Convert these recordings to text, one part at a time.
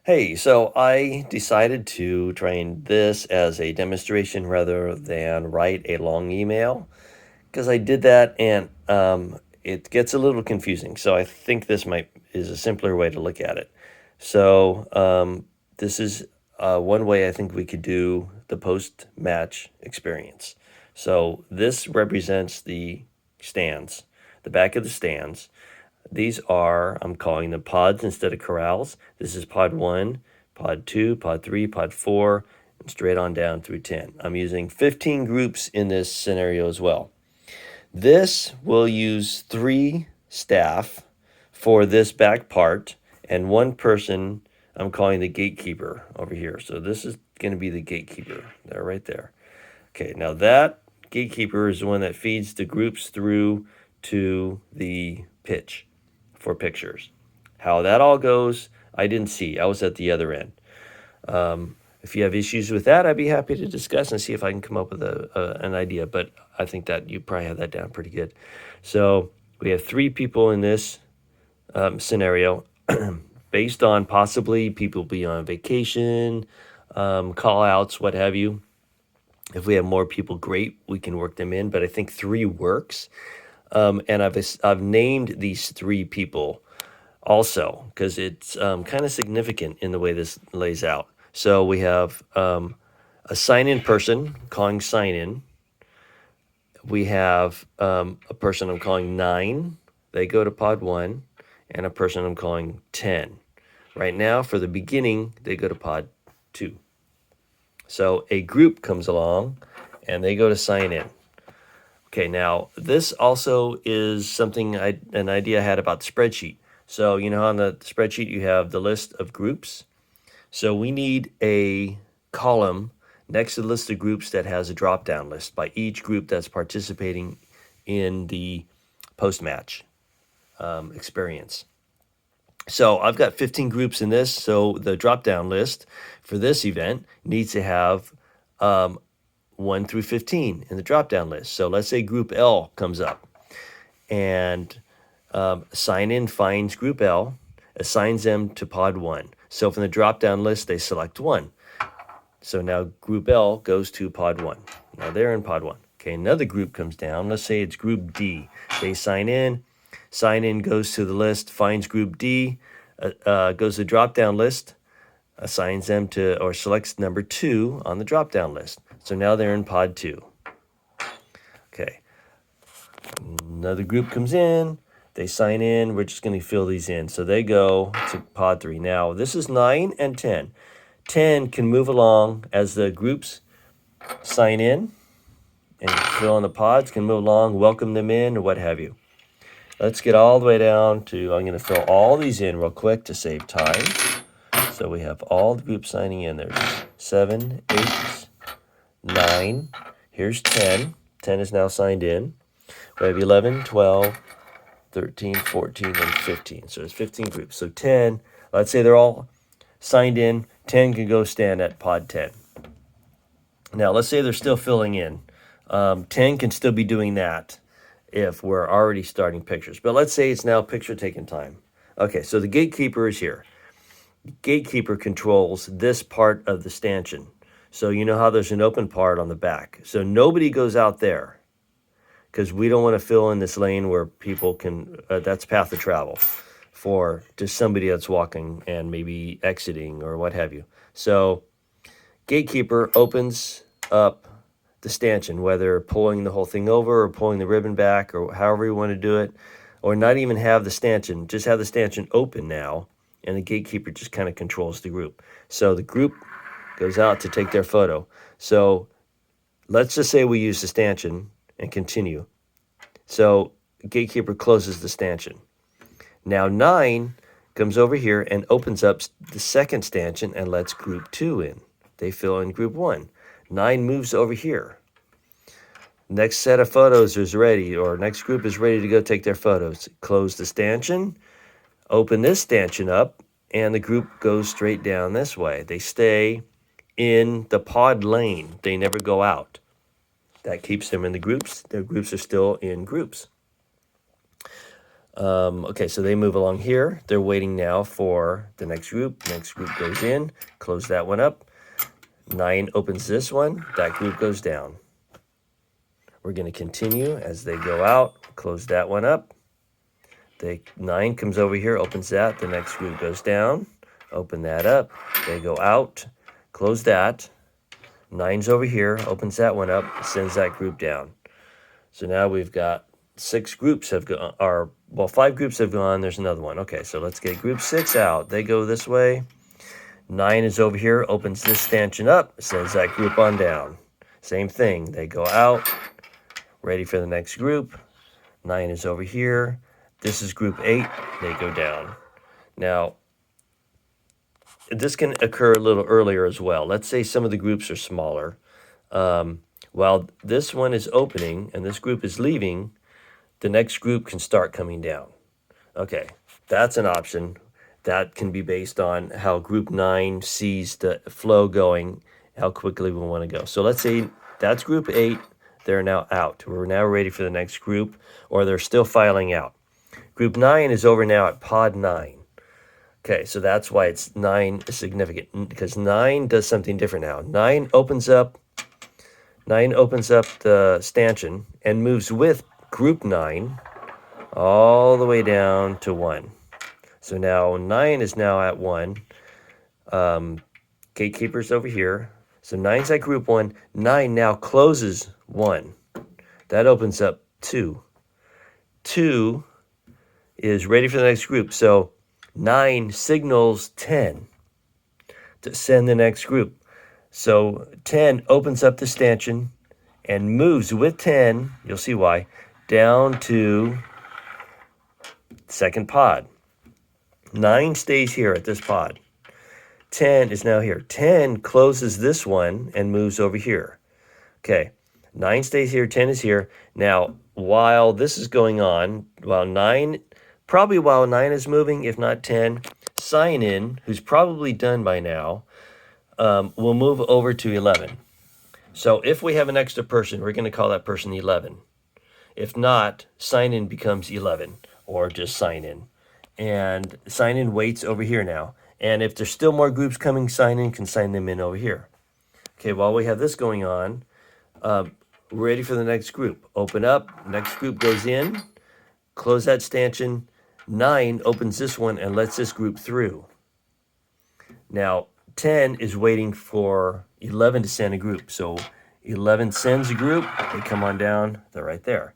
Hey, so I decided to train this as a demonstration rather than write a long email because I did that and it gets a little confusing. So I think this might is a simpler way to look at it. So this is one way I think we could do the post-match experience. So this represents the stands, the back of the stands. These are, I'm calling them pods instead of corrals. This is pod 1, pod 2, pod 3, pod 4, and straight on down through 10. I'm using 15 groups in this scenario as well. This will use 3 staff for this back part and 1 person I'm calling the gatekeeper over here. So this is going to be the gatekeeper there, right there. Okay, now that gatekeeper is the one that feeds the groups through to the pitch for pictures. How that all goes, I didn't see. I was at the other end. If you have issues with that, I'd be happy to discuss and see if I can come up with an idea. But I think that you probably have that down pretty good. So we have 3 people in this scenario, based on possibly people being on vacation, call outs, what have you. If we have more people, great, we can work them in. But I think 3 works. And I've named these 3 people also because it's kind of significant in the way this lays out. So we have a sign-in person calling sign-in. We have a person I'm calling 9. They go to pod 1, and a person I'm calling 10. Right now, for the beginning, they go to pod 2. So a group comes along, and they go to sign in. Okay, now this also is something an idea I had about the spreadsheet. So you know on the spreadsheet you have the list of groups. So we need a column next to the list of groups that has a drop-down list by each group that's participating in the post-match experience. So I've got 15 groups in this, so the drop-down list for this event needs to have 1 through 15 in the drop-down list. So let's say group L comes up and sign in finds group L, assigns them to pod 1. So from the drop-down list, they select 1. So now group L goes to pod 1. Now they're in pod 1. Okay, another group comes down. Let's say it's group D. They sign in goes to the list, finds group D, goes to the drop-down list, assigns them to or selects number 2 on the drop-down list. So now they're in pod 2. Okay. Another group comes in, they sign in, we're just going to fill these in. So they go to pod 3. Now, this is 9 and 10. 10 can move along as the groups sign in and fill in the pods, can move along, welcome them in, or what have you. Let's get all the way down to, I'm going to fill all these in real quick to save time. So we have all the groups signing in. There's 7, 8, 9. Here's 10. 10 is now signed in. We have 11, 12, 13, 14, and 15. So there's 15 groups. So 10, let's say they're all signed in. 10 can go stand at pod 10. Now, let's say they're still filling in. 10 can still be doing that if we're already starting pictures. But let's say it's now picture taking time. Okay, so the gatekeeper is here. The gatekeeper controls this part of the stanchion. So you know how there's an open part on the back. So nobody goes out there because we don't want to fill in this lane where people can, that's path of travel for just somebody that's walking and maybe exiting or what have you. So gatekeeper opens up the stanchion, whether pulling the whole thing over or pulling the ribbon back or however you want to do it, or not even have the stanchion, just have the stanchion open now, and the gatekeeper just kind of controls the group. So the group goes out to take their photo. So let's just say we use the stanchion and continue. So gatekeeper closes the stanchion. Now 9 comes over here and opens up the second stanchion and lets group 2 in. They fill in group 1. 9 moves over here. Next set of photos is ready, or next group is ready to go take their photos. Close the stanchion, open this stanchion up, and the group goes straight down this way. They stay in the pod lane. They never go out. That keeps them in the groups. Their groups are still in groups. Okay, so they move along here. They're waiting now for the next group. Next group goes in, close that one up. 9 opens this one, that group goes down. We're going to continue as they go out, close that one up. 9 comes over here, opens that, the next group goes down, open that up, they go out, close that. 9's over here, opens that one up, sends that group down. So now we've got 6 groups have gone, or well, 5 groups have gone, there's another one. Okay, so let's get group 6 out. They go this way. 9 is over here, opens this stanchion up, sends that group on down. Same thing, they go out, ready for the next group. 9 is over here. This is group 8, they go down. Now, this can occur a little earlier as well. Let's say some of the groups are smaller. While this one is opening and this group is leaving, the next group can start coming down. Okay, that's an option. That can be based on how group 9 sees the flow going, how quickly we want to go. So let's say that's group 8. They're now out. We're now ready for the next group, or they're still filing out. Group 9 is over now at pod 9. Okay, so that's why it's 9 is significant, because 9 does something different now. 9 opens up the stanchion and moves with group 9 all the way down to 1. So now 9 is now at 1. Gatekeeper's over here. So 9's at group 1. 9 now closes 1. That opens up 2. 2 is ready for the next group. So 9 signals 10 to send the next group. So 10 opens up the stanchion and moves with 10, you'll see why, down to second pod. 9 stays here at this pod. 10 is now here. 10 closes this one and moves over here. Okay, 9 stays here, 10 is here. Now, while this is going on, while 9 is moving, if not 10, sign in, who's probably done by now, will move over to 11. So if we have an extra person, we're going to call that person 11. If not, sign in becomes 11, or just sign in. And sign in waits over here now. And if there's still more groups coming, sign in can sign them in over here. Okay, while we have this going on, we're ready for the next group. Open up, next group goes in, close that stanchion. 9 opens this one and lets this group through. Now, 10 is waiting for 11 to send a group. So 11 sends a group, they come on down, they're right there.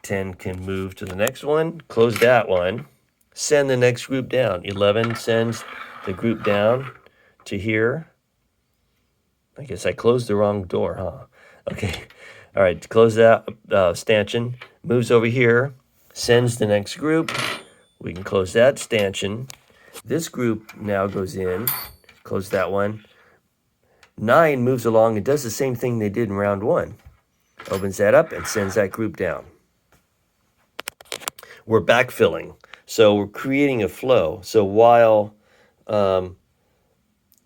10 can move to the next one, close that one, send the next group down. 11 sends the group down to here. I guess I closed the wrong door, huh? Okay, all right, close that stanchion, moves over here, sends the next group. We can close that stanchion. This group now goes in, close that one. 9 moves along and does the same thing they did in round 1. Opens that up and sends that group down. We're backfilling. So we're creating a flow. So while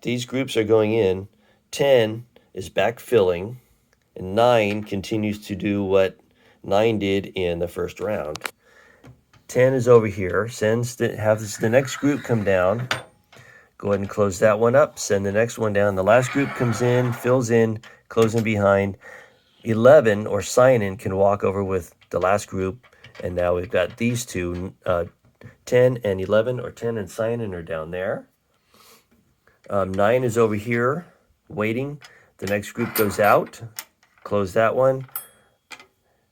these groups are going in, 10 is backfilling, and 9 continues to do what 9 did in the first round. 10 is over here, has the next group come down. Go ahead and close that one up, send the next one down. The last group comes in, fills in, closing behind. 11, or sign in, can walk over with the last group. And now we've got these two, 10 and 11, or 10 and sign in are down there. 9 is over here, waiting. The next group goes out, close that one.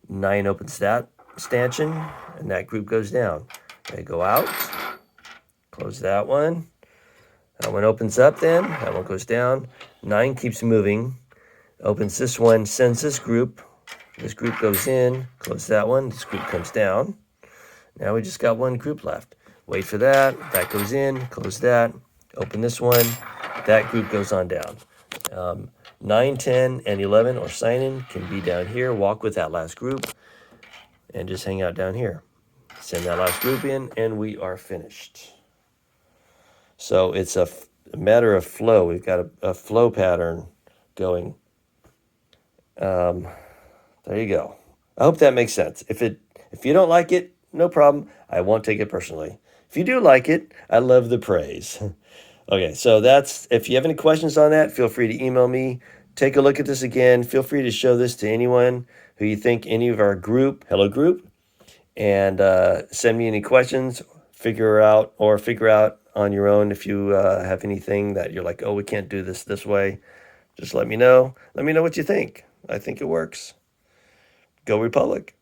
9 opens that stanchion, and that group goes down. They go out, close that one. That one opens up then, that one goes down. 9 keeps moving, opens this one, sends this group goes in, close that one, this group comes down. Now we just got one group left. Wait for that goes in, close that, open this one, that group goes on down. 9, 10, and 11, or sign in, can be down here, walk with that last group, and just hang out down here. Send that last group in, and we are finished. So it's a matter of flow. We've got a flow pattern going. There you go. I hope that makes sense. If you don't like it, no problem. I won't take it personally. If you do like it, I love the praise. Okay, so that's, if you have any questions on that, feel free to email me. Take a look at this again. Feel free to show this to anyone who you think, any of our group, hello group, and send me any questions. Figure out on your own if you have anything that you're like, oh, we can't do this way. Just let me know. Let me know what you think. I think it works. Go Republic.